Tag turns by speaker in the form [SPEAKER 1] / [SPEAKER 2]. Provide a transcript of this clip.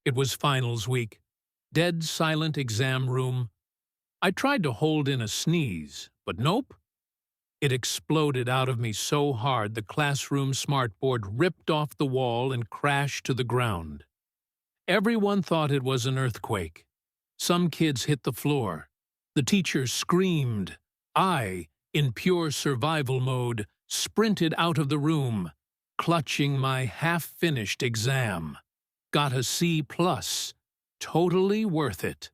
[SPEAKER 1] It was finals week. Dead silent exam room. I tried to hold in a sneeze, but nope. It exploded out of me so hard the classroom smartboard ripped off the wall and crashed to the ground. Everyone thought it was an earthquake. Some kids hit the floor. The teacher screamed. I, in pure survival mode, sprinted out of the room, clutching my half-finished exam. Got a C+. Totally worth it.